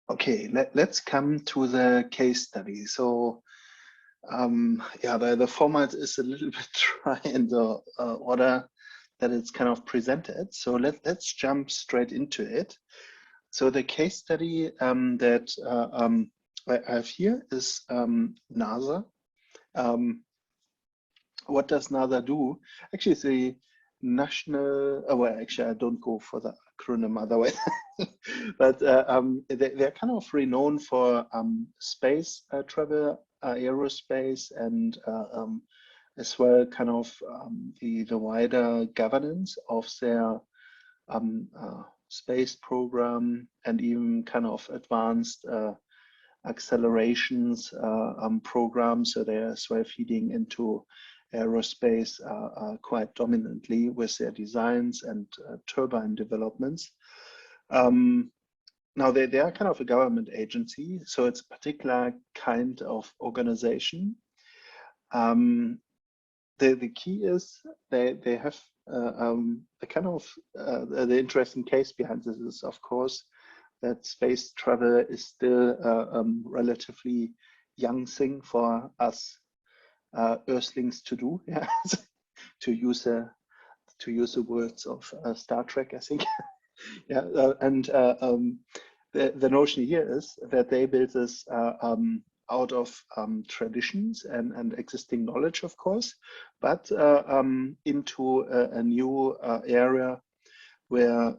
Okay, let's come to the case study. So yeah, the format is a little bit dry in the order that it's kind of presented. So let's jump straight into it. So the case study that I have here is NASA. What does NASA do? Actually, it's a national, well, actually, I don't go for the acronym otherwise, but they're kind of renowned for space travel, aerospace, and as well kind of the wider governance of their space program and even kind of advanced accelerations programs. So they're as well feeding into aerospace quite dominantly with their designs and turbine developments. Now they are kind of a government agency, so it's a particular kind of organization. The key is they have the kind of the interesting case behind this is, of course, that space travel is still a relatively young thing for us Earthlings to do. Yeah, to use the words of Star Trek, I think. Yeah, and the notion here is that they build this out of traditions and existing knowledge, of course, but into a new area where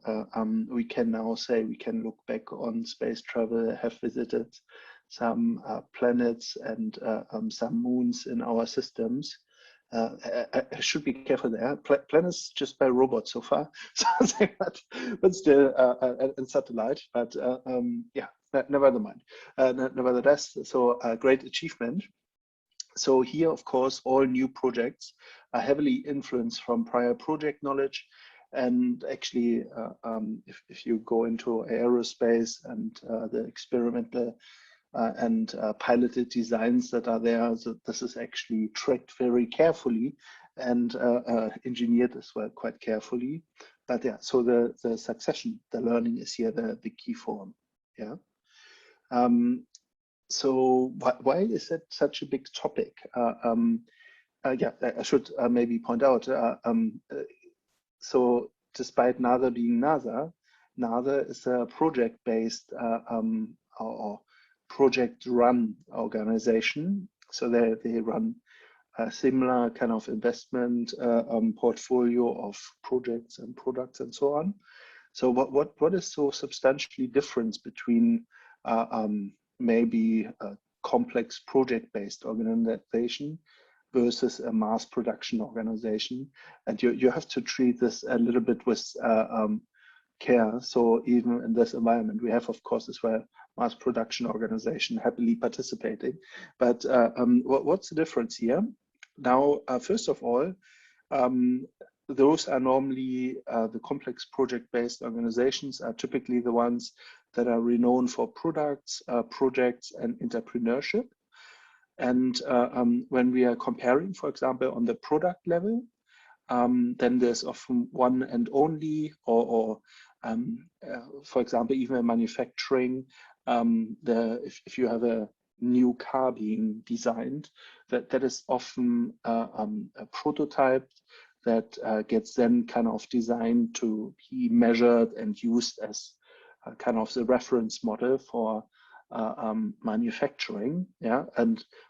we can now say we can look back on space travel, have visited some planets and some moons in our systems. I should be careful there. Planets just by robots so far, but still and satellite. But yeah, never mind. Nevertheless, so a great achievement. So here, of course, all new projects are heavily influenced from prior project knowledge. And actually, if you go into aerospace and the experimental and piloted designs that are there, so this is actually tracked very carefully and engineered as well quite carefully. But yeah, so the succession, the learning is here the key form. Yeah. So why is it such a big topic? Yeah, I should maybe point out. So despite NASA being NASA, NASA is a project-based or project-run organization. So they run a similar kind of investment portfolio of projects and products and so on. So what is so substantially different between maybe a complex project-based organization versus a mass production organization? And you have to treat this a little bit with care. So even in this environment, we have, of course, as well, mass production organization happily participating. But what's the difference here? Now, first of all, those are normally the complex project-based organizations are typically the ones that are renowned for products, projects, and entrepreneurship. And when we are comparing, for example, on the product level, then there's often one and only, or for example, even in manufacturing, if you have a new car being designed, that is often a prototype that gets then kind of designed to be measured and used as kind of the reference model for manufacturing. Yeah,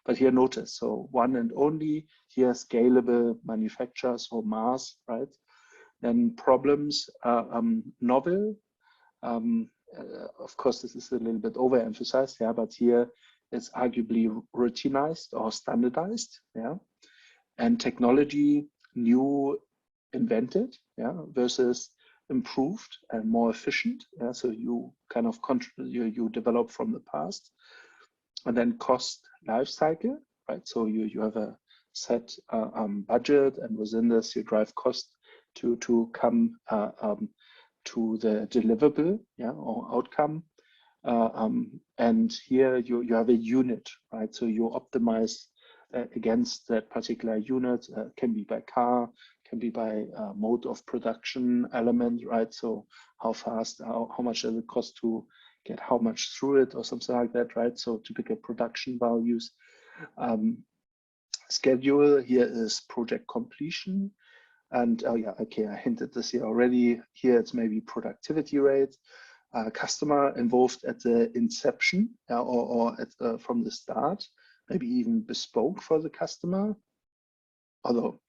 but here notice, so one and only, here scalable manufacturers or mass, right? Then problems, novel. Of course, this is a little bit overemphasized, yeah, but here it's arguably routinized or standardized, yeah. And technology, new, invented, yeah, versus improved and more efficient, yeah. So you kind of you develop from the past. And then cost life cycle, right? So you have a set budget, and within this you drive cost to come to the deliverable, yeah, or outcome. And here you have a unit, right? So you optimize against that particular unit. Can be by car, can be by mode of production element, right? So how fast, how much does it cost to get how much through it or something like that, right? So typical production values. Schedule here is project completion. And oh yeah, okay, I hinted this here already. Here it's maybe productivity rate, customer involved at the inception or at, from the start, maybe even bespoke for the customer. Although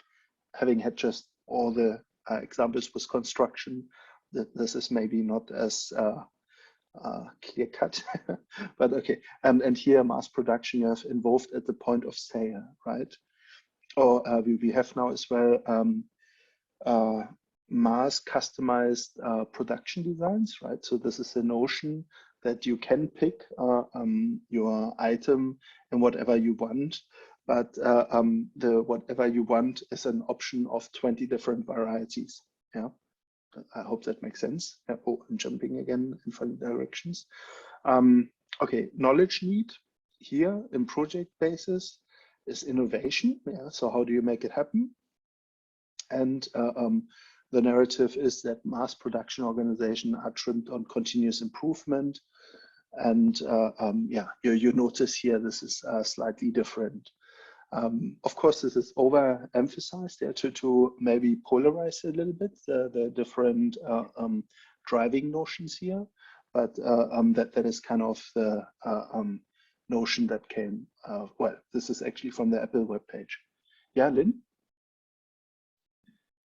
having had just all the examples with construction, this is maybe not as clear cut, but okay. And here mass production you have involved at the point of sale, right? Or we have now as well mass customized production designs, right? So this is a notion that you can pick your item and whatever you want, but the whatever you want is an option of 20 different varieties. Yeah, I hope that makes sense. Oh, I'm jumping again in funny directions. Okay, knowledge need here in project basis is innovation. Yeah, so how do you make it happen? And the narrative is that mass production organizations are trimmed on continuous improvement. And yeah, you notice here this is slightly different. Of course, this is overemphasized there to maybe polarize a little bit the different driving notions here, but that is kind of the notion that came. Well, this is actually from the Apple webpage. Yeah, Lynn?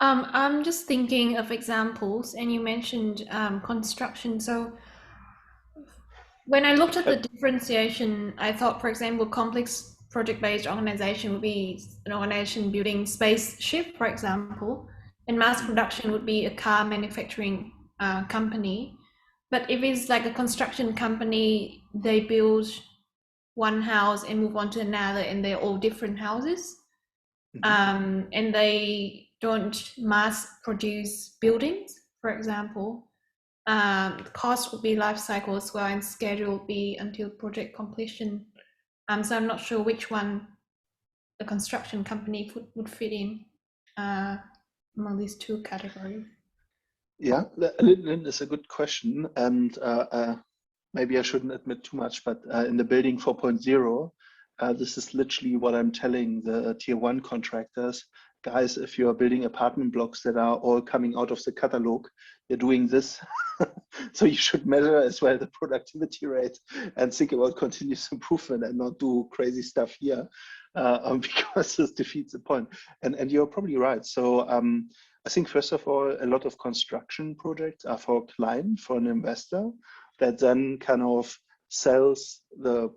I'm just thinking of examples, and you mentioned construction. So when I looked at the differentiation, I thought, for example, complex project-based organization would be an organization building spaceship, for example, and mass production would be a car manufacturing company. But if it's like a construction company, they build one house and move on to another, and they're all different houses. And they don't mass produce buildings, for example. Cost would be life cycle as well, and schedule would be until project completion. So I'm not sure which one a construction company would fit in among these two categories. Yeah, Lynn is a good question, and maybe I shouldn't admit too much, but in the building 4.0, this is literally what I'm telling the tier one contractors. Guys, if you are building apartment blocks that are all coming out of the catalog, you're doing this. So you should measure as well the productivity rate and think about continuous improvement and not do crazy stuff here because this defeats the point. And you're probably right. So I think first of all, a lot of construction projects are for a client, for an investor, that then kind of sells the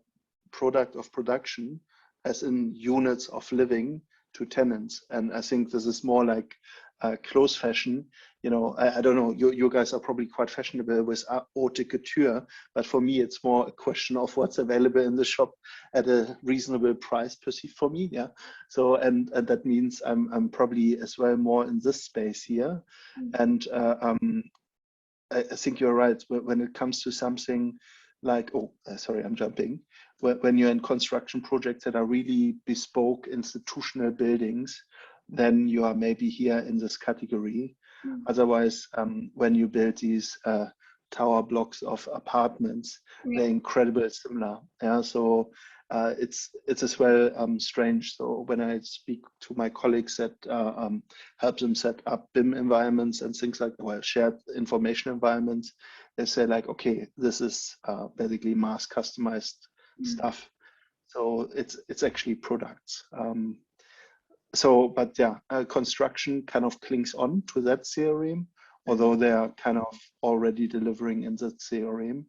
product of production as in units of living to tenants. And I think this is more like close fashion. You know, I don't know, you guys are probably quite fashionable with haute couture, but for me, it's more a question of what's available in the shop at a reasonable price perceived for me. Yeah. So, and that means I'm probably as well more in this space here. And I think you're right. When it comes to something like, oh, sorry, I'm jumping. When you're in construction projects that are really bespoke institutional buildings, then you are maybe here in this category. Otherwise, when you build these tower blocks of apartments, they're incredibly similar. Yeah, so it's as well strange. So when I speak to my colleagues that help them set up BIM environments and things like, well, shared information environments, they say like, okay, this is basically mass customized stuff. So it's actually products. So, but yeah, construction kind of clings on to that theorem, although they are kind of already delivering in that theorem.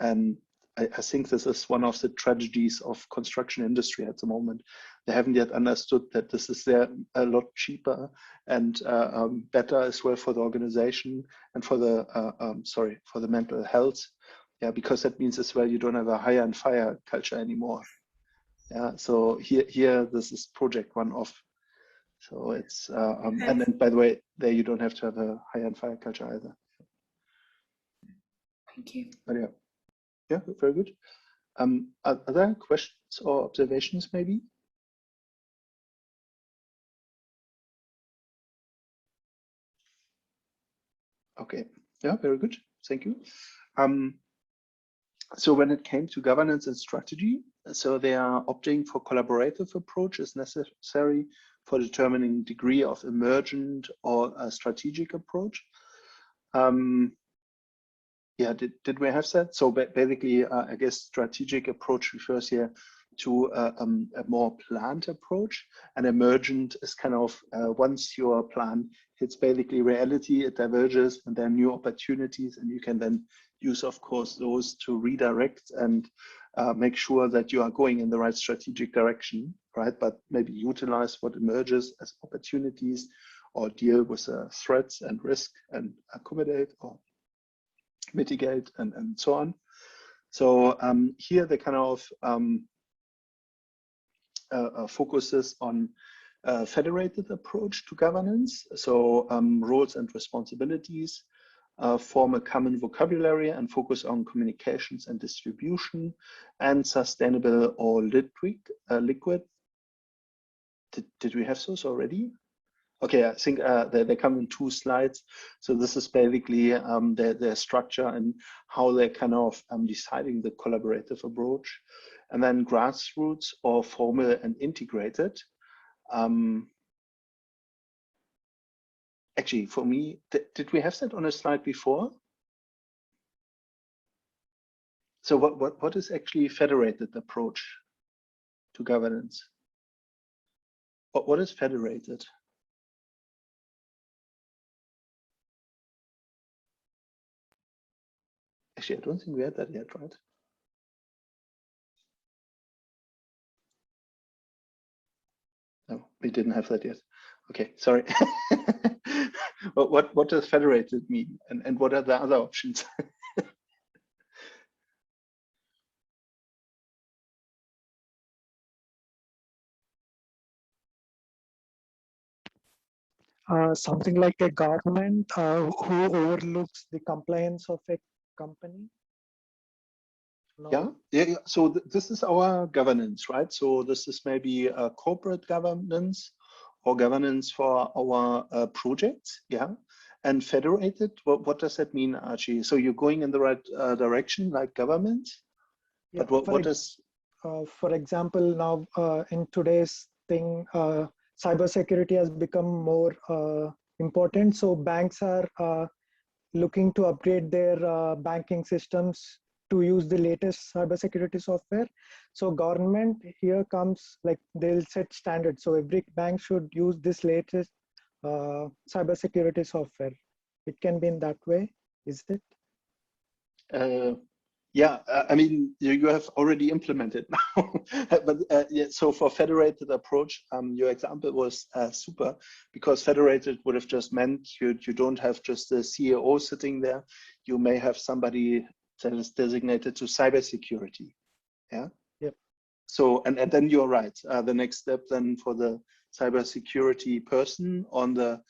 And I think this is one of the tragedies of construction industry at the moment. They haven't yet understood that this is there a lot cheaper and better as well for the organization and for the for the mental health. Yeah, because that means as well you don't have a hire and fire culture anymore. Yeah, so here this is project one off. So it's and then by the way, there you don't have to have a hire and fire culture either. Thank you. But yeah, very good. Are there questions or observations maybe? Okay, yeah, very good. Thank you. So when it came to governance and strategy, so they are opting for collaborative approach is necessary for determining degree of emergent or a strategic approach. Yeah, did we have that? So basically, I guess strategic approach refers here to a more planned approach, and emergent is kind of once your plan hits basically reality, it diverges, and there are new opportunities, and you can then use, of course, those to redirect and make sure that you are going in the right strategic direction, right? But maybe utilize what emerges as opportunities, or deal with threats and risk and accommodate or mitigate and so on. So here the kind of focuses on a federated approach to governance. So roles and responsibilities form a common vocabulary and focus on communications and distribution and sustainable or liquid. Did we have those already? Okay, I think they come in 2 slides. So this is basically their structure and how they're kind of deciding the collaborative approach. And then grassroots or formal and integrated. Actually, for me, did we have that on a slide before? So what is actually federated approach to governance? What is federated? Actually, I don't think we had that yet, right? No, we didn't have that yet. Okay, sorry. What does federated mean? And what are the other options? Something like a government who overlooks the compliance of a company. No. Yeah. So this is our governance, right? So this is maybe a corporate governance or governance for our projects, yeah. And federated, what does that mean, Archie? So you're going in the right direction, like government, Yeah, but what is? For example, now in today's thing, cybersecurity has become more important. So banks are looking to upgrade their banking systems to use the latest cybersecurity software. So government here comes, like they'll set standards. So every bank should use this latest cybersecurity software. It can be in that way, is it? Yeah, I mean, you have already implemented now, but yeah, so for federated approach, your example was super, because federated would have just meant you don't have just the CEO sitting there. You may have somebody that is designated to cybersecurity. Yeah. Yep. So and then you're right. The next step then for the cybersecurity person on the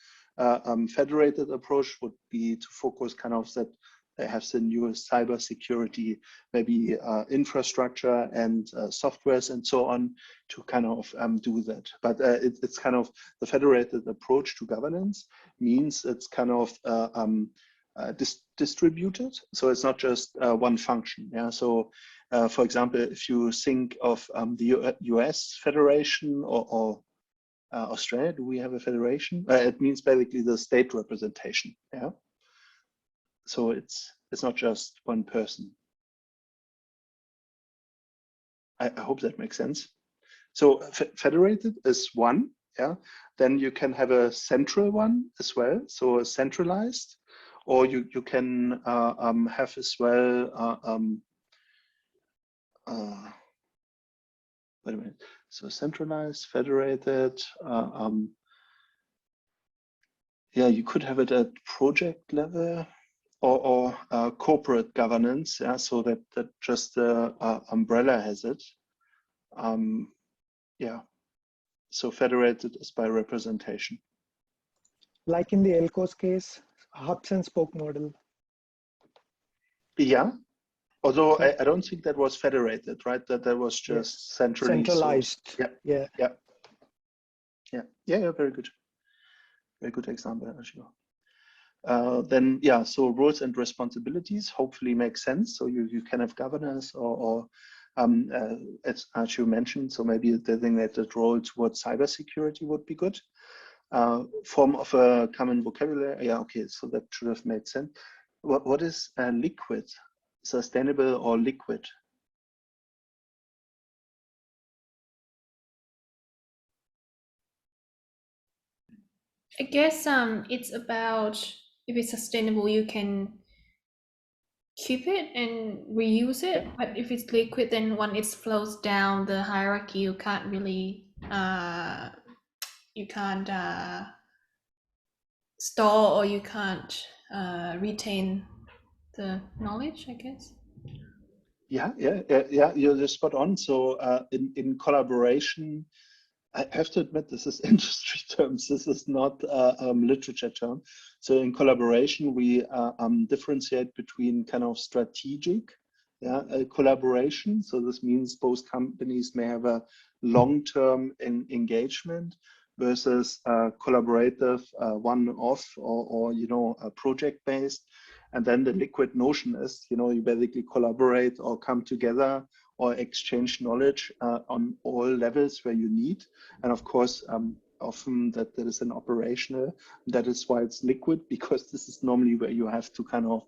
federated approach would be to focus kind of that they have the newest cybersecurity, maybe infrastructure and softwares and so on to kind of do that. But it's kind of the federated approach to governance means it's kind of distributed. So it's not just one function. Yeah. So for example, if you think of the US Federation or Australia, do we have a federation? It means basically the state representation. Yeah. So it's not just one person. I hope that makes sense. So federated is one, yeah. Then you can have a central one as well, so a centralized, or you can have as well. Wait a minute. So centralized, federated. Yeah, you could have it at project level. Or corporate governance, yeah, so that just the umbrella has it. Yeah, so federated is by representation. Like in the Elco's case, hubs and spoke model. Yeah, although I don't think that was federated, right? That was just centralized. Yeah. Very good. Very good example, Ashio. Then, yeah, so roles and responsibilities hopefully make sense. So you can have governance or as you mentioned, so maybe a designated role towards cybersecurity would be good. Form of a common vocabulary. Yeah, okay, so that should have made sense. What is liquid? Sustainable or liquid? I guess it's about if it's sustainable, you can keep it and reuse it. But if it's liquid, then when it flows down the hierarchy, you can't really store or you can't retain the knowledge, I guess. Yeah, you're just spot on. So in collaboration, I have to admit, this is industry terms. This is not literature term. So in collaboration, we differentiate between kind of strategic collaboration. So this means both companies may have a long-term engagement versus collaborative one-off or project-based. And then the liquid notion is, you basically collaborate or come together or exchange knowledge on all levels where you need. And of course, often that is an operational. That is why it's liquid, because this is normally where you have to kind of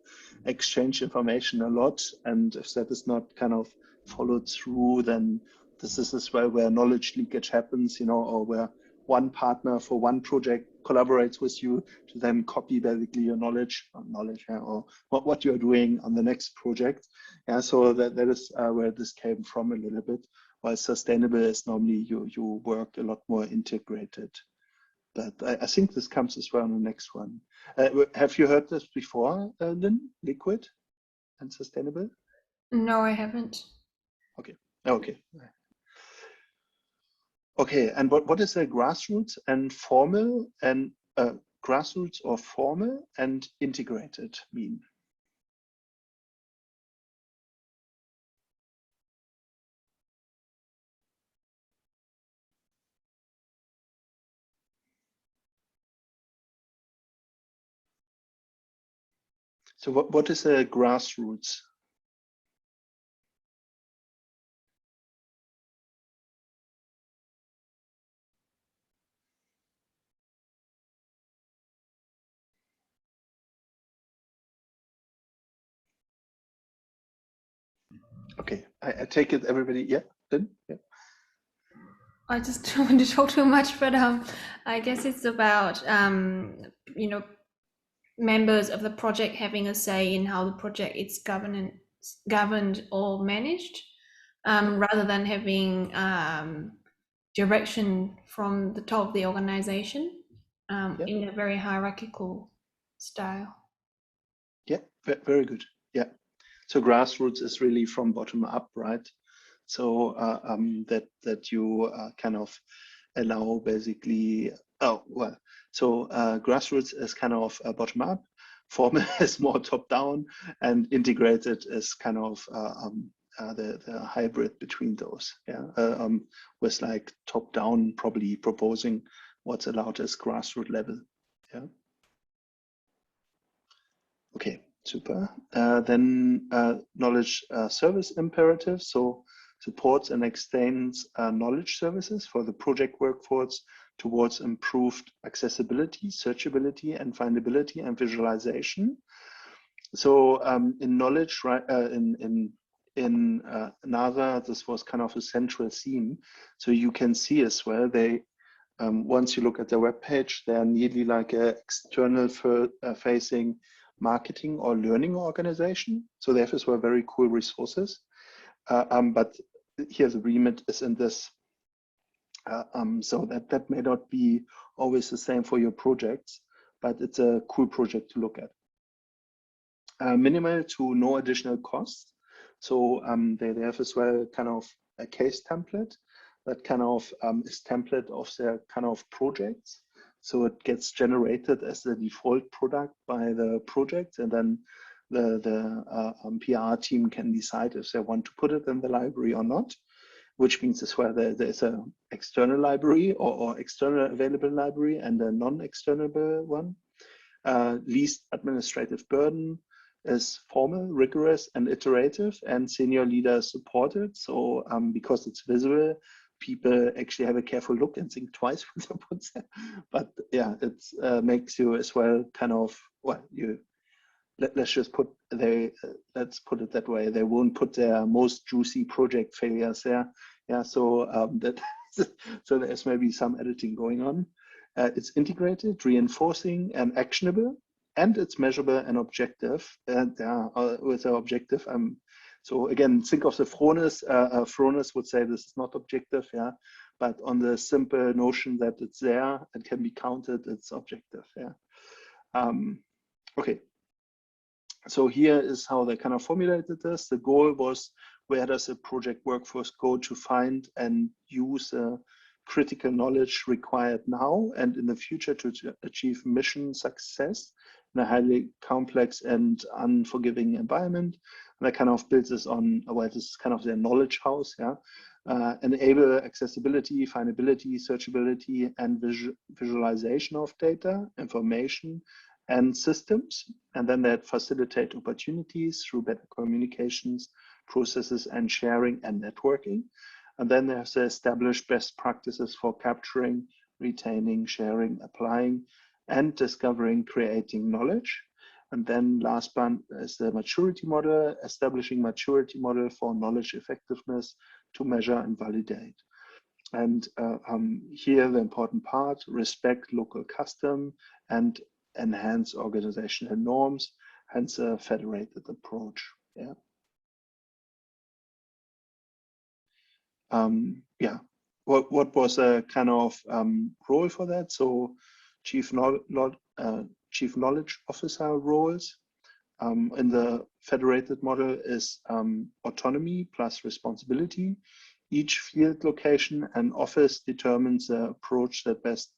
exchange information a lot. And if that is not kind of followed through, then this is as well where knowledge leakage happens, or where one partner for one project collaborates with you to then copy basically your knowledge or what you're doing on the next project. Yeah, so that is where this came from a little bit. While sustainable is normally you work a lot more integrated. But I think this comes as well on the next one. Have you heard this before, Lynn? Liquid and sustainable? No, I haven't. Okay. Okay, and what is a grassroots and formal and grassroots or formal and integrated mean? So what is a grassroots? Okay, I take it everybody, yeah, then? Yeah. I just don't want to talk too much, but I guess it's about members of the project having a say in how the project is governed or managed, rather than having direction from the top of the organization in a very hierarchical style. Yeah, very good. Yeah. So grassroots is really from bottom up, right? So that you kind of allow basically, so grassroots is kind of bottom up, formal is more top down, and integrated is kind of the hybrid between those. Yeah, with like top down probably proposing what's allowed as grassroots level. Yeah. Okay, super. Then knowledge service imperative. So supports and extends knowledge services for the project workforce towards improved accessibility, searchability, and findability and visualization. So in knowledge, right, in NASA, this was kind of a central theme. So you can see as well, they once you look at their webpage, they're nearly like an external facing marketing or learning organization. So they have as well very cool resources. But here the remit is in this. So that may not be always the same for your projects, but it's a cool project to look at. Minimal to no additional cost. So they have as well kind of a case template that kind of is template of their kind of projects. So it gets generated as the default product by the project, and then the PR team can decide if they want to put it in the library or not, which means as well there's an external library or external available library and a non-external one. least administrative burden, is formal, rigorous, and iterative, and senior leaders support it. So because it's visible, people actually have a careful look and think twice when they put there. But yeah, it makes you as well kind of, well, let's just put let's put it that way. They won't put their most juicy project failures there. Yeah, so that so there's maybe some editing going on. It's integrated, reinforcing, and actionable, and it's measurable and objective. And with the objective, so again, think of the Fronis. Fronis would say this is not objective, yeah, but on the simple notion that it's there and can be counted, it's objective, yeah. Okay. So here is how they kind of formulated this. The goal was, where does a project workforce go to find and use critical knowledge required now and in the future to achieve mission success in a highly complex and unforgiving environment. And that kind of builds this on, well, this is kind of their knowledge house, yeah. Enable accessibility, findability, searchability, and visualization of data, information, and systems, and then that facilitate opportunities through better communications, processes, and sharing and networking. And then there's the established best practices for capturing, retaining, sharing, applying, and discovering, creating knowledge. And then last one is the maturity model, establishing maturity model for knowledge effectiveness to measure and validate. And here the important part, respect local custom and enhance organizational norms, hence a federated approach. Yeah. Yeah. What was a kind of role for that? So chief knowledge officer roles in the federated model is autonomy plus responsibility. Each field location and office determines the approach that best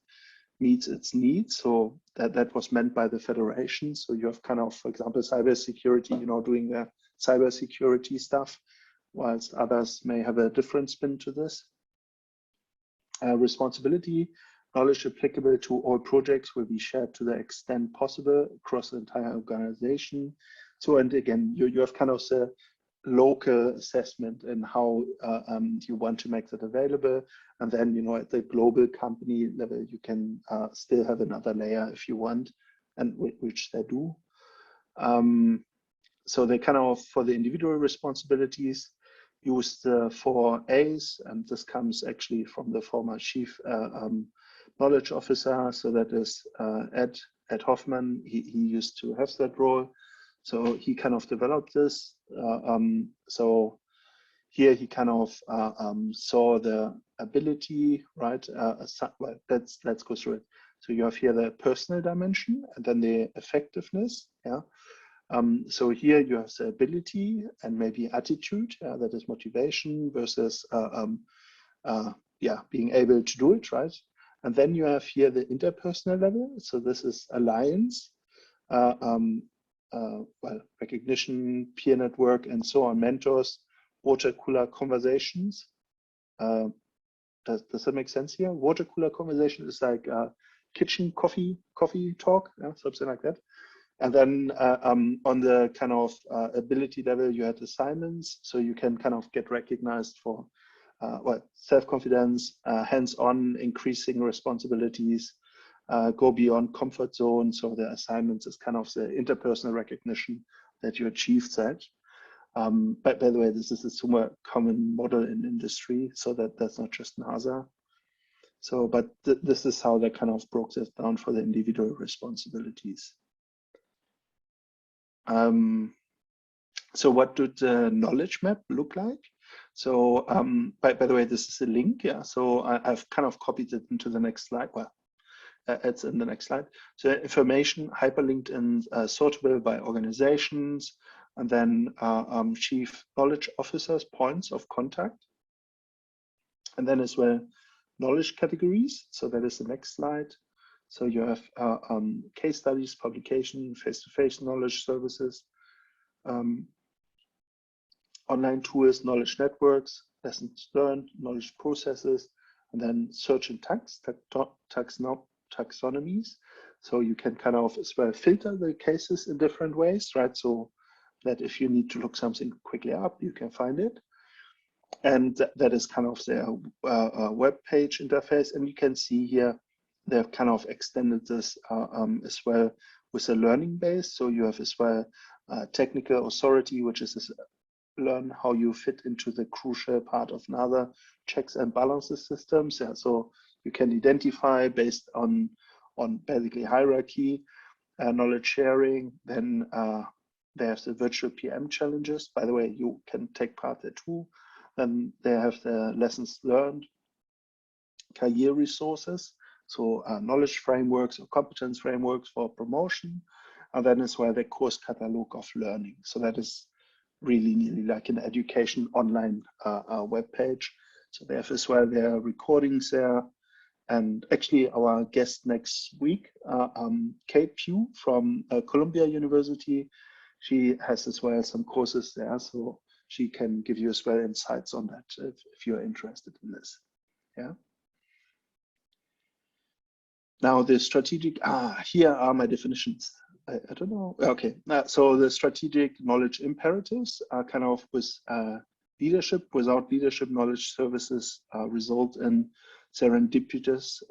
meets its needs. So that was meant by the federation. So you have kind of, for example, cybersecurity, doing the cybersecurity stuff, whilst others may have a different spin to this. Responsibility, knowledge applicable to all projects will be shared to the extent possible across the entire organization. So, and again, you have kind of the local assessment and how you want to make that available. And then, at the global company level, you can still have another layer if you want, and which they do. So they kind of, for the individual responsibilities, use the 4 A's, and this comes actually from the former chief knowledge officer. So that is Ed Hoffman. He used to have that role. So he kind of developed this. So here he kind of saw the ability, right? Well, let's go through it. So you have here the personal dimension and then the effectiveness. Yeah. So here you have the ability and maybe attitude. That is motivation versus being able to do it, right? And then you have here the interpersonal level. So this is alliance. Recognition, peer network, and so on, mentors, water cooler conversations. Does that make sense here? Water cooler conversation is like kitchen coffee talk, something like that. And then on the kind of ability level, you had assignments, so you can kind of get recognized for self-confidence, hands-on, increasing responsibilities, go beyond comfort zone. So the assignments is kind of the interpersonal recognition that you achieved that. But by the way, this is a super common model in industry, so that's not just NASA. So, but this is how they kind of broke this down for the individual responsibilities. So what did the knowledge map look like? So by the way, this is a link. Yeah. So I've kind of copied it into the next slide. Well, it's in the next slide. So information hyperlinked and sortable by organizations, and then chief knowledge officers, points of contact. And then as well, knowledge categories. So that is the next slide. So you have case studies, publication, face-to-face knowledge services, online tools, knowledge networks, lessons learned, knowledge processes, and then search and tags taxonomies. So you can kind of as well filter the cases in different ways, right? So that if you need to look something quickly up, you can find it. And that is kind of their web page interface. And you can see here, they've kind of extended this as well with a learning base. So you have as well technical authority, which is this, learn how you fit into the crucial part of another checks and balances systems. Yeah, so you can identify based on basically hierarchy, knowledge sharing. Then there's the virtual PM challenges. By the way, you can take part there too. Then they have the lessons learned, career resources, so knowledge frameworks or competence frameworks for promotion. And then as well the course catalog of learning. So that is really nearly like an education online web page. So they have as well their recordings there. And actually our guest next week, Kate Pugh from Columbia University, she has as well some courses there. So she can give you as well insights on that if you're interested in this. Yeah. Now the strategic, here are my definitions. I don't know. Okay, so the strategic knowledge imperatives are kind of with leadership. Without leadership, knowledge services result in serendipitous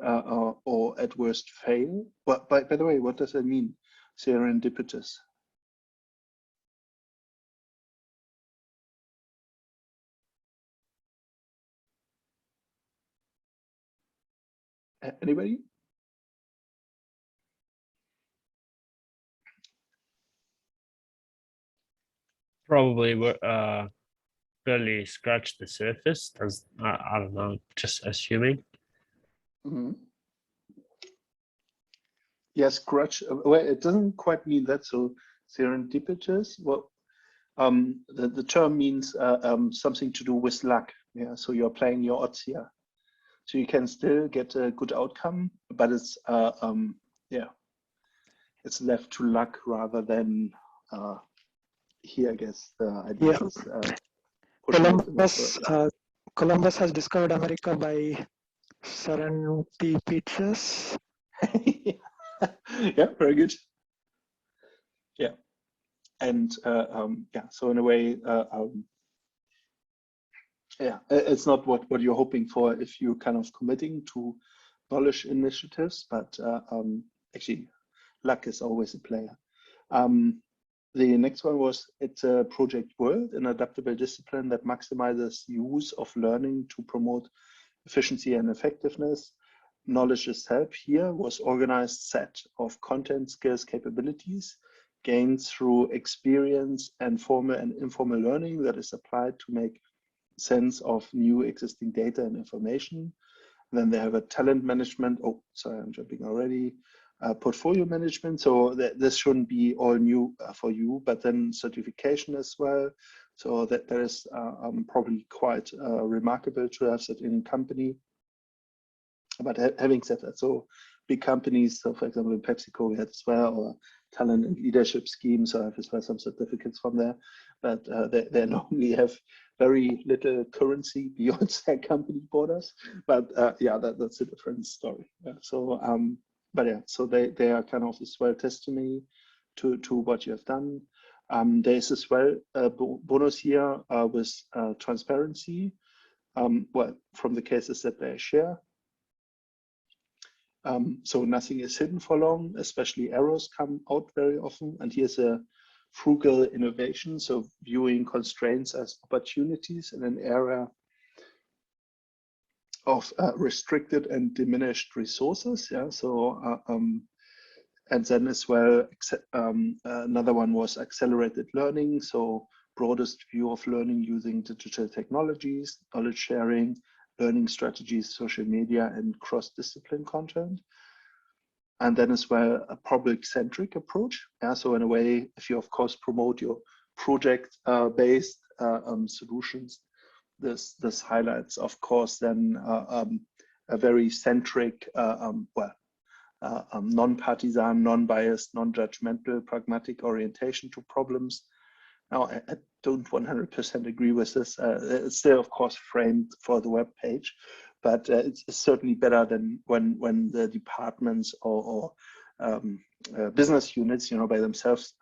or at worst fail. But by the way, what does that mean, serendipitous? Anybody? Probably barely scratch the surface. I don't know, just assuming. Mm-hmm. Yes, scratch. Well, it doesn't quite mean that. So serendipitous. Well, the term means something to do with luck. Yeah. So you're playing your odds here. So you can still get a good outcome, but it's yeah, it's left to luck rather than here. I guess the idea is Columbus has discovered America by serendipitous. Yeah, very good. Yeah, and yeah, so in a way, yeah, it's not what you're hoping for if you're kind of committing to knowledge initiatives, but actually, luck is always a player. The next one was, it's a project world, an adaptable discipline that maximizes use of learning to promote efficiency and effectiveness. Knowledge is help here was organized set of content, skills, capabilities gained through experience and formal and informal learning that is applied to make sense of new existing data and information. And then they have a talent management. Oh, sorry, I'm jumping already. Portfolio management. So this shouldn't be all new for you, but then certification as well. So that is probably quite remarkable to have that in company. But having said that, so big companies, so for example, in PepsiCo we had as well, or talent and leadership schemes, so I have as well some certificates from there, but they normally have very little currency beyond their company borders. But yeah, that's a different story. Yeah, so, but yeah, so they are kind of as well testimony to what you have done. There's as well a bonus here with transparency. Well, from the cases that they share. So nothing is hidden for long, especially errors come out very often. And here's a frugal innovation. So viewing constraints as opportunities in an area of restricted and diminished resources. Yeah. So, and then as well, another one was accelerated learning. So broadest view of learning using digital technologies, knowledge sharing, learning strategies, social media, and cross-discipline content. And then as well, a public-centric approach. Yeah, so in a way, if you of course promote your project-based solutions, this highlights, of course, then a very centric, non-partisan, non-biased, non-judgmental, pragmatic orientation to problems. Now, I don't 100% agree with this. It's still, of course, framed for the web page, but it's certainly better than when the departments or business units, by themselves.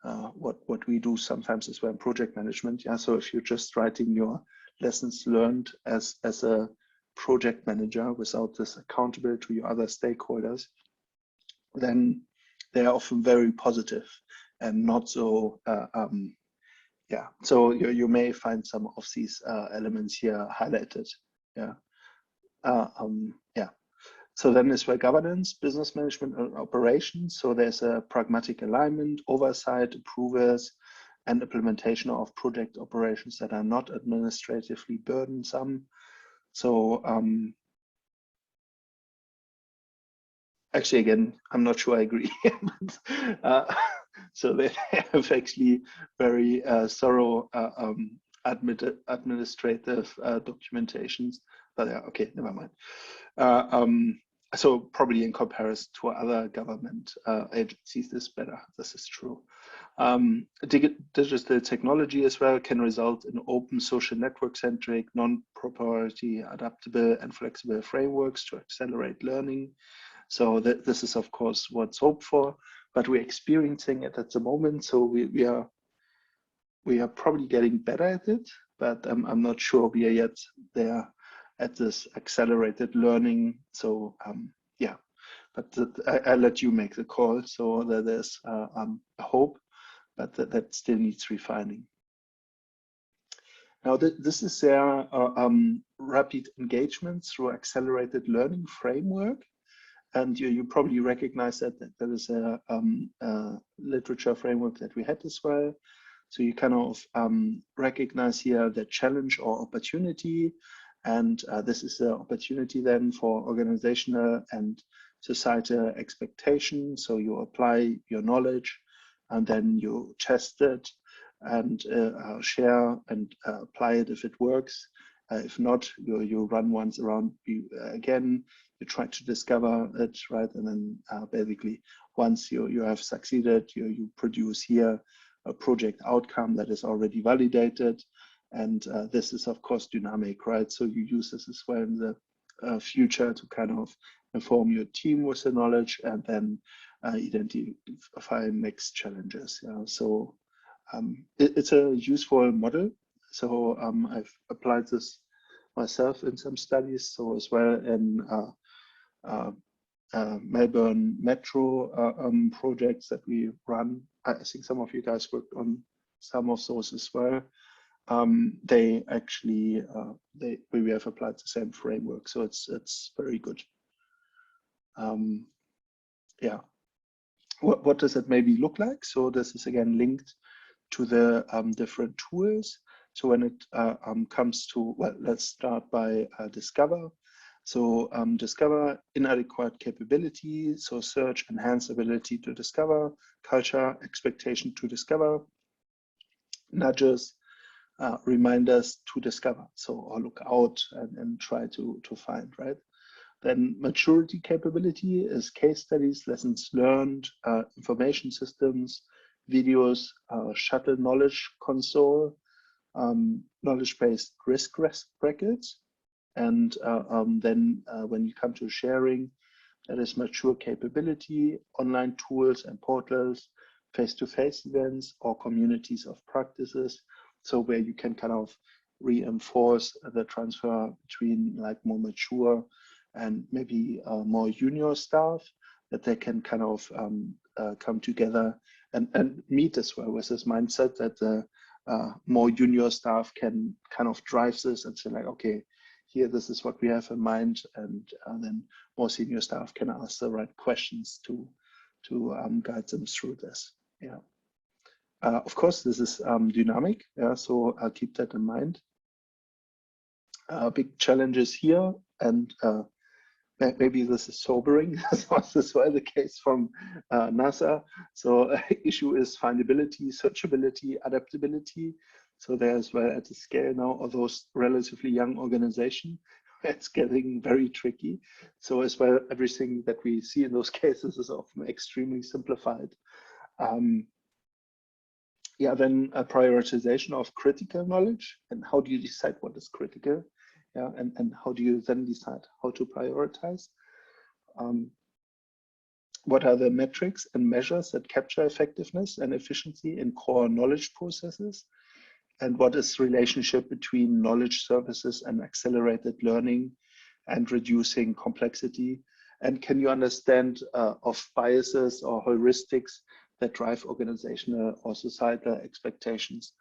What we do sometimes is in project management. Yeah, so if you're just writing your lessons learned as a project manager without this accountable to your other stakeholders, then they are often very positive and not so. Yeah, so you may find some of these elements here highlighted. Yeah, yeah. So then as well, governance, business management, and operations. So there's a pragmatic alignment, oversight, approvals, and implementation of project operations that are not administratively burdensome. So actually, again, I'm not sure I agree. But, so they have actually very thorough administrative documentations. But yeah, okay, never mind. So probably in comparison to other government agencies, this is better. This is true. Digital technology as well can result in open, social network-centric, non-proprietary, adaptable, and flexible frameworks to accelerate learning. So this is, of course, what's hoped for, but we're experiencing it at the moment. So we are probably getting better at it, but I'm not sure we are yet there at this accelerated learning. So yeah, but I'll let you make the call. So that there's a hope, but that still needs refining. Now this is their rapid engagement through accelerated learning framework. And you probably recognize that there is a literature framework that we had as well. So you kind of recognize here the challenge or opportunity. And this is the opportunity then for organizational and societal expectation. So you apply your knowledge and then you test it and share and apply it if it works. If not, you run once around again, you try to discover it, right? And then basically once you have succeeded, you produce here a project outcome that is already validated. And this is, of course, dynamic, right? So you use this as well in the future to kind of inform your team with the knowledge and then identify next challenges. Yeah? So it's a useful model. So I've applied this myself in some studies. So as well in Melbourne Metro projects that we run. I think some of you guys worked on some of those as well. They actually we have applied the same framework, so it's very good. Yeah, what does it maybe look like? So this is again linked to the different tools. So when it comes to, well, let's start by discover. So discover inadequate capability. So search, enhance ability to discover, culture, expectation to discover, nudges, reminders to discover. So or look out and try to find, right? Then maturity capability is case studies, lessons learned, information systems, videos, shuttle knowledge console, knowledge-based risk records. And then when you come to sharing, that is mature capability, online tools and portals, face-to-face events or communities of practices. So where you can kind of reinforce the transfer between like more mature and maybe more junior staff, that they can kind of come together and meet as well with this mindset that the more junior staff can kind of drive this and say like, okay, here, this is what we have in mind, and then more senior staff can ask the right questions to guide them through this. Yeah. Of course, this is dynamic, yeah, so I'll keep that in mind. Big challenges here, and maybe this is sobering. This was as well the case from NASA. So issue is findability, searchability, adaptability. So there as well at the scale now of those relatively young organization, it's getting very tricky. So as well, everything that we see in those cases is often extremely simplified. Yeah, then a prioritization of critical knowledge. And how do you decide what is critical? Yeah, and how do you then decide how to prioritize? What are the metrics and measures that capture effectiveness and efficiency in core knowledge processes? And what is the relationship between knowledge services and accelerated learning and reducing complexity? And can you understand of biases or heuristics that drive organizational or societal expectations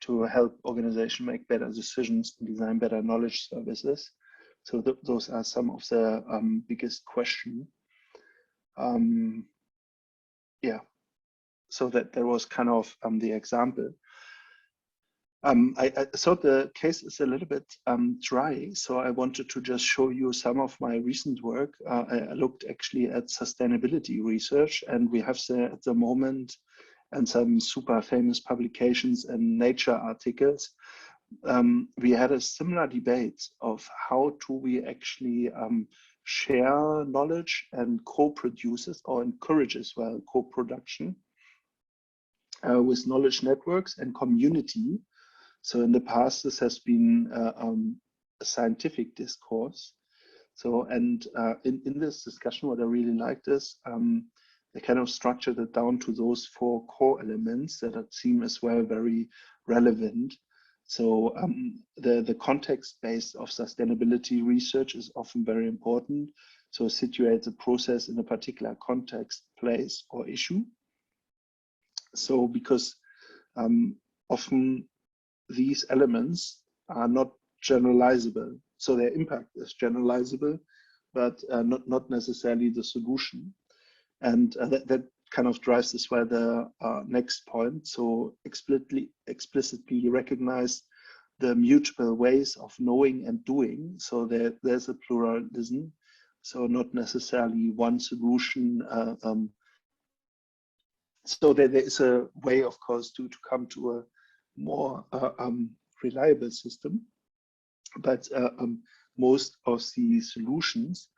to help organization make better decisions and design better knowledge services? So those are some of the biggest questions. Yeah, so that there was kind of the example. I thought the case is a little bit dry, so I wanted to just show you some of my recent work. I looked actually at sustainability research, and we have at the moment and some super famous publications and Nature articles. We had a similar debate of how do we actually share knowledge and co-produces or encourage as well co-production with knowledge networks and community. So in the past, this has been a scientific discourse. So, and in this discussion, what I really liked is they kind of structured it down to those 4 core elements that seem as well very relevant. So the context base of sustainability research is often very important. So situate the process in a particular context, place, or issue. So because often these elements are not generalizable. So their impact is generalizable, but not necessarily the solution. And that kind of drives as well the next point. So explicitly recognize the mutable ways of knowing and doing. So there's a pluralism. So not necessarily one solution. So there is a way, of course, to come to a more reliable system, but most of the solutions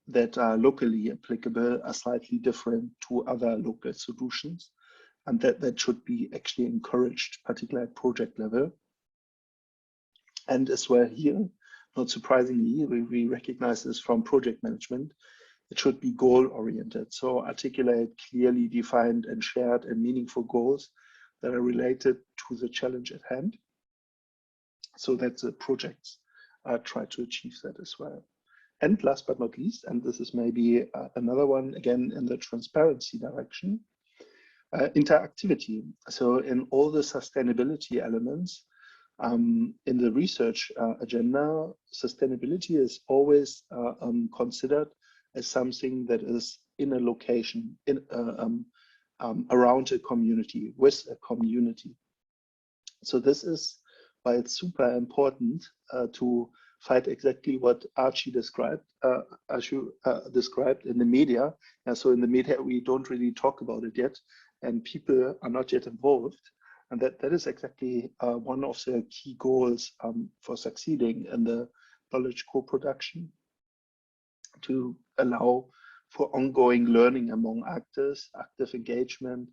that are locally applicable are slightly different to other local solutions, and that should be actually encouraged, particularly at project level. And as well here, not surprisingly, we recognize this from project management. It should be goal-oriented, so articulate clearly defined and shared and meaningful goals that are related to the challenge at hand, so that the projects try to achieve that as well. And last but not least, and this is maybe another one, again, in the transparency direction, interactivity. So in all the sustainability elements, in the research agenda, sustainability is always considered as something that is in a location, around a community, with a community. So this is why it's super important to fight exactly what Archie described, described in the media. And so in the media, we don't really talk about it yet, and people are not yet involved. And that is exactly one of the key goals for succeeding in the knowledge co-production, to allow for ongoing learning among actors, active engagement,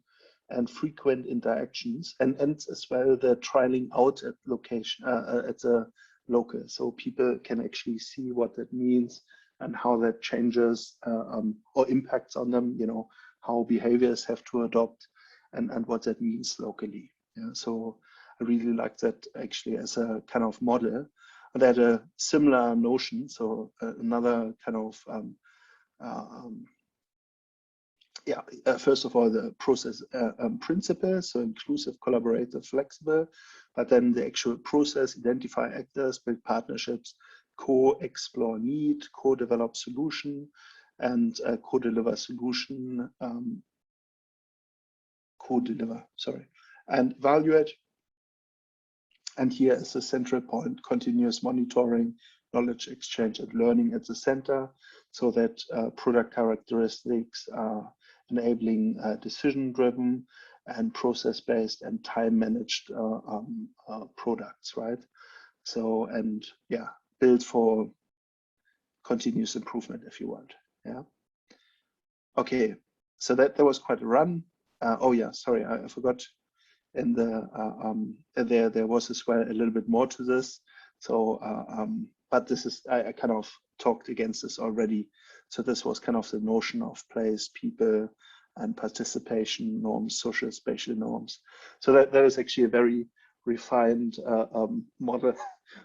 and frequent interactions, and as well the trialing out at location, at the local, so people can actually see what that means and how that changes or impacts on them, you know, how behaviors have to adopt and what that means locally. Yeah, so I really like that actually as a kind of model. And I had a similar notion, so another kind of first of all, the process principles, so inclusive, collaborative, flexible, but then the actual process, identify actors, build partnerships, co-explore need, co-develop solution, and co-deliver solution, and evaluate. And here is the central point, continuous monitoring, knowledge exchange and learning at the center, so that product characteristics are enabling decision-driven and process-based and time-managed products, right? So, and yeah, build for continuous improvement if you want, yeah. Okay, so that was quite a run. Oh yeah, sorry, I forgot. In the there was as well a little bit more to this. So, but this is, I kind of talked against this already. So this was kind of the notion of place, people, and participation norms, social spatial norms. So that is actually a very refined model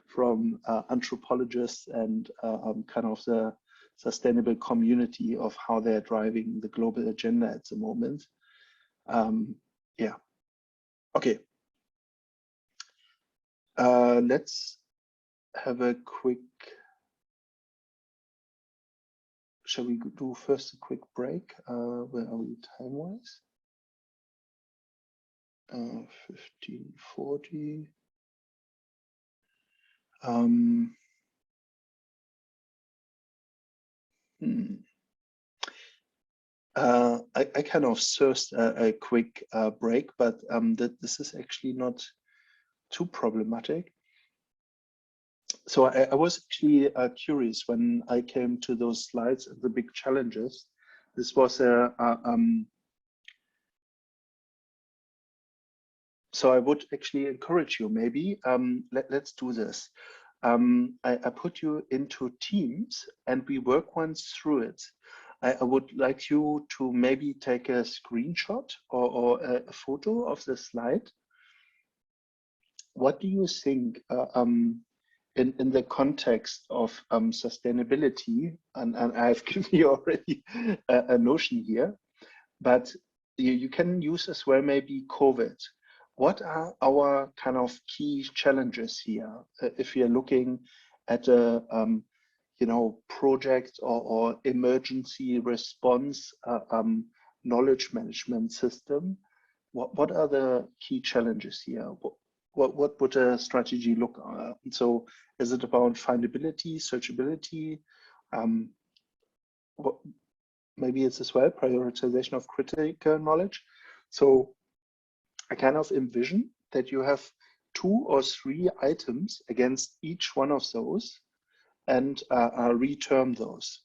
from anthropologists and kind of the sustainable community of how they're driving the global agenda at the moment. Yeah. Okay. Let's have a quick, shall we do first a quick break? Where are we time-wise? 15:40. I kind of suggest a quick break, but this is actually not too problematic. So I was actually curious when I came to those slides and the big challenges. This was so I would actually encourage you, maybe let's do this. I put you into teams and we work once through it. I would like you to maybe take a screenshot or a photo of the slide. What do you think in the context of sustainability? And I've given you already a notion here, but you can use as well maybe COVID. What are our kind of key challenges here? If you're looking at a project or emergency response knowledge management system, what are the key challenges here? What would a strategy look like? So is it about findability, searchability? Maybe it's as well prioritization of critical knowledge. So I kind of envision that you have 2 or 3 items against each one of those and reterm those.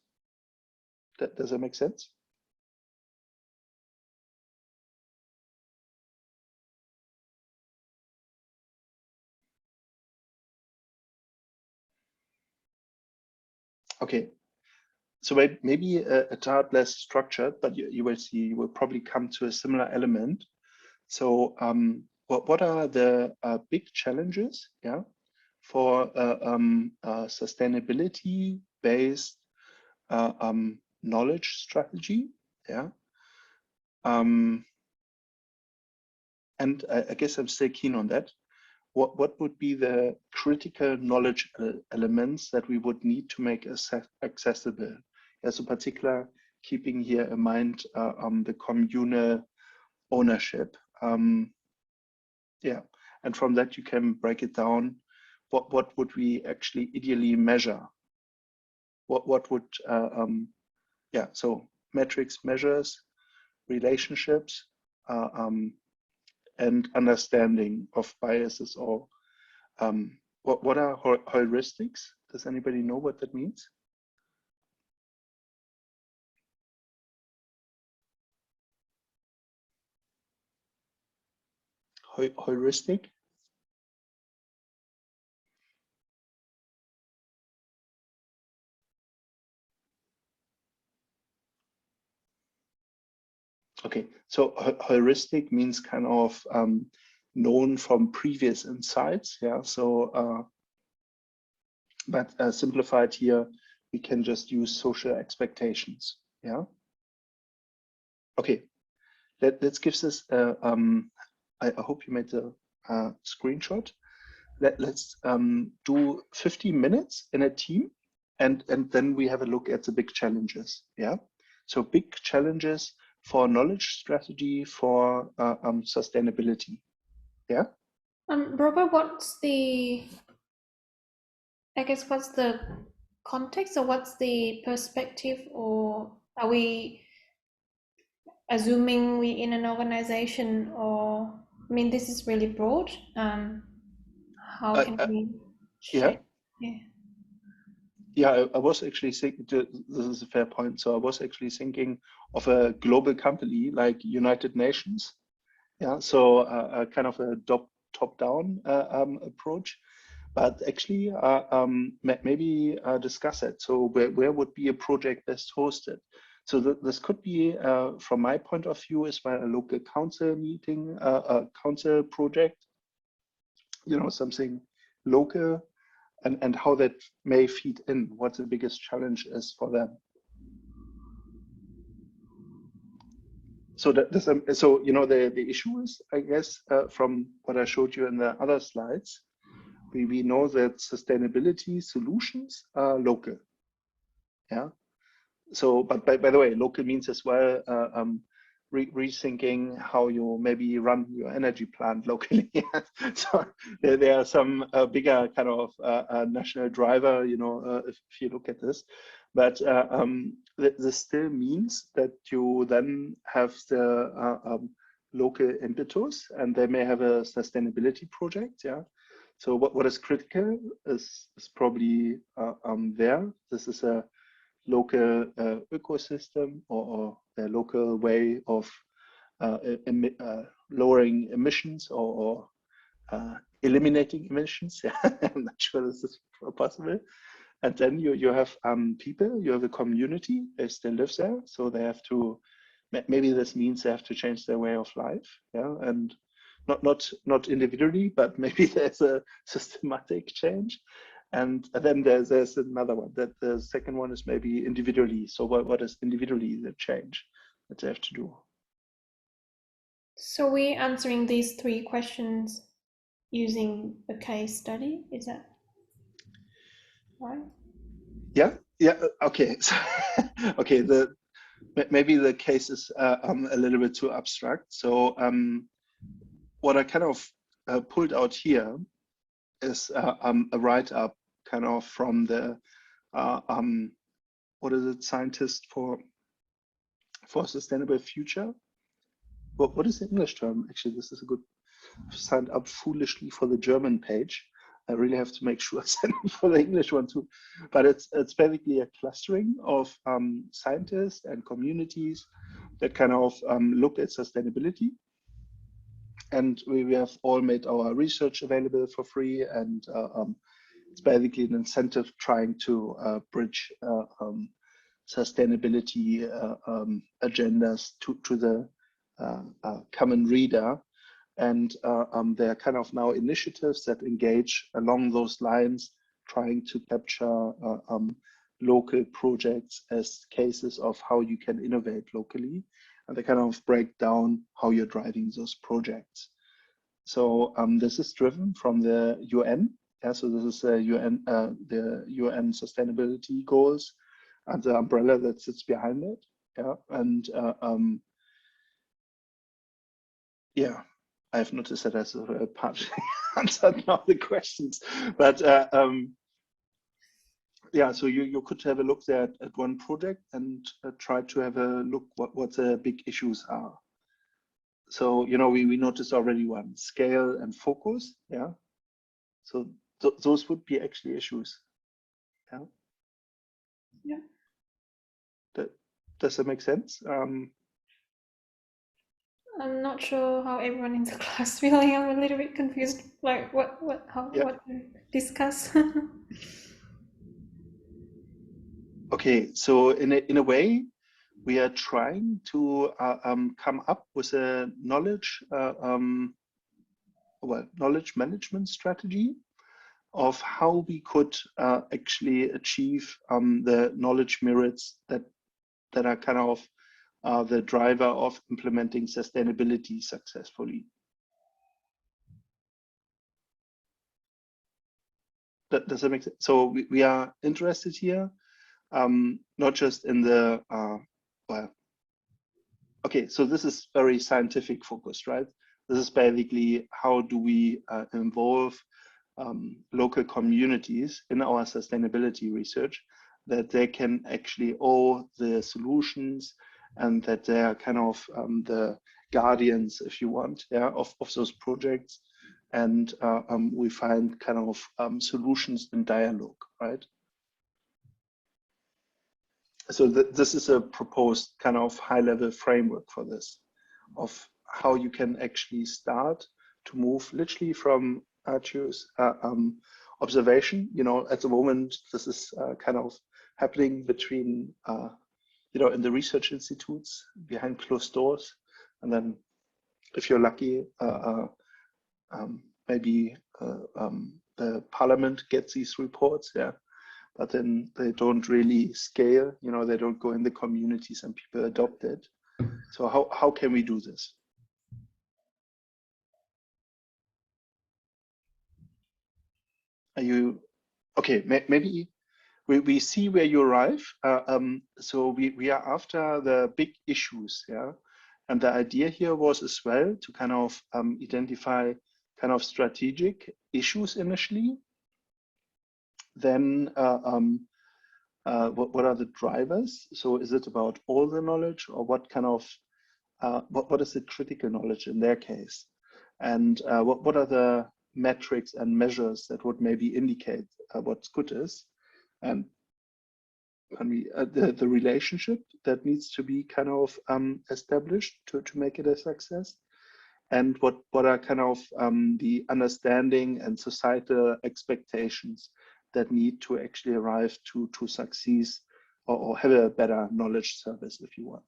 Does that make sense? Okay, so maybe a tad less structured, but you will see, you will probably come to a similar element. So what are the big challenges, yeah, for sustainability-based knowledge strategy, yeah? And I guess I'm still keen on that. What would be the critical knowledge elements that we would need to make accessible? As in particular, keeping here in mind the communal ownership. Yeah, and from that you can break it down. What would we actually ideally measure? What would yeah? So metrics, measures, relationships, and understanding of biases or what are heuristics? Does anybody know what that means? Heuristic? Okay, so heuristic means kind of known from previous insights, yeah. So, but simplified here, we can just use social expectations, yeah. Okay, let's give this. I hope you made the screenshot. Let's do 15 minutes in a team, and then we have a look at the big challenges, yeah. So big challenges for knowledge strategy for sustainability. Yeah. Robert, what's the context or what's the perspective, or are we assuming we in an organization, or I mean this is really broad. How can we shape? Yeah. Yeah, I was actually thinking, this is a fair point. So I was actually thinking of a global company like United Nations. Yeah, so kind of a top-down approach. but actually maybe discuss it. So where would be a project best hosted? So this could be, from my point of view, as well, a local council meeting, a council project, you know, something local, and how that may feed in, what the biggest challenge is for them. So so you know, the issue is, I guess, from what I showed you in the other slides, we know that sustainability solutions are local. Yeah. So, but by the way, local means as well rethinking how you maybe run your energy plant locally. So there are some bigger kind of national driver, you know, if you look at this. But this still means that you then have the local impetus, and they may have a sustainability project. Yeah. So what is critical is probably there. This is a local ecosystem or a local way of lowering emissions or eliminating emissions. Yeah, I'm not sure this is possible. And then you have people, you have a community, they still live there, so they have to, maybe this means they have to change their way of life. Yeah, and not individually, but maybe there's a systematic change. And then there's another one, that the second one is maybe individually. So what is individually the change that they have to do? So we're answering these three questions using a case study, is that right? Yeah, okay. So, okay, maybe the case is a little bit too abstract. So what I kind of pulled out here is a write-up kind of from the what is it, scientist for sustainable future. What is the English term? Actually, this is a good, signed up foolishly for the German page. I really have to make sure I send it for the English one too. But it's basically a clustering of scientists and communities that kind of look at sustainability. And we have all made our research available for free, and it's basically an incentive trying to bridge sustainability agendas to the common reader. And there are kind of now initiatives that engage along those lines, trying to capture local projects as cases of how you can innovate locally. And they kind of break down how you're driving those projects. So this is driven from the UN. Yeah, so this is the UN sustainability goals and the umbrella that sits behind it. Yeah, and yeah, I've noticed that as a part answered now the questions, but yeah, so you could have a look there at one project and try to have a look what the big issues are. So, you know, we noticed already one, scale and focus. Yeah, so those would be actually issues. Yeah. Yeah. Does that make sense? I'm not sure how everyone in the class feeling. I'm a little bit confused. Like what to discuss. Okay, so in a way, we are trying to come up with a knowledge knowledge management strategy of how we could actually achieve the knowledge merits that are kind of the driver of implementing sustainability successfully. Does that make sense? So we are interested here, not just in the, well, okay, so this is very scientific focused, right? This is basically how do we involve local communities in our sustainability research, that they can actually owe the solutions, and that they are kind of the guardians, if you want, yeah, of those projects. And we find kind of solutions in dialogue, right? So this is a proposed kind of high-level framework for this, of how you can actually start to move literally from Arthur's observation. You know, at the moment, this is kind of happening between, you know, in the research institutes behind closed doors. And then if you're lucky, maybe the parliament gets these reports, yeah, but then they don't really scale, you know, they don't go in the communities and people adopt it. So how can we do this? Are you, okay, maybe we see where you arrive. So we are after the big issues, yeah? And the idea here was as well to kind of identify kind of strategic issues initially. Then what are the drivers? So is it about all the knowledge, or what kind of, what is the critical knowledge in their case? And what are the metrics and measures that would maybe indicate what's good is? And the relationship that needs to be kind of established to make it a success, and what are kind of the understanding and societal expectations that need to actually arrive to succeed or have a better knowledge service, if you want.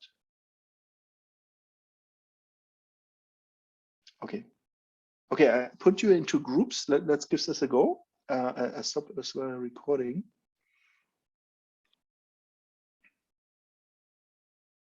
Okay, I put you into groups. Let's give this a go. I stop this recording.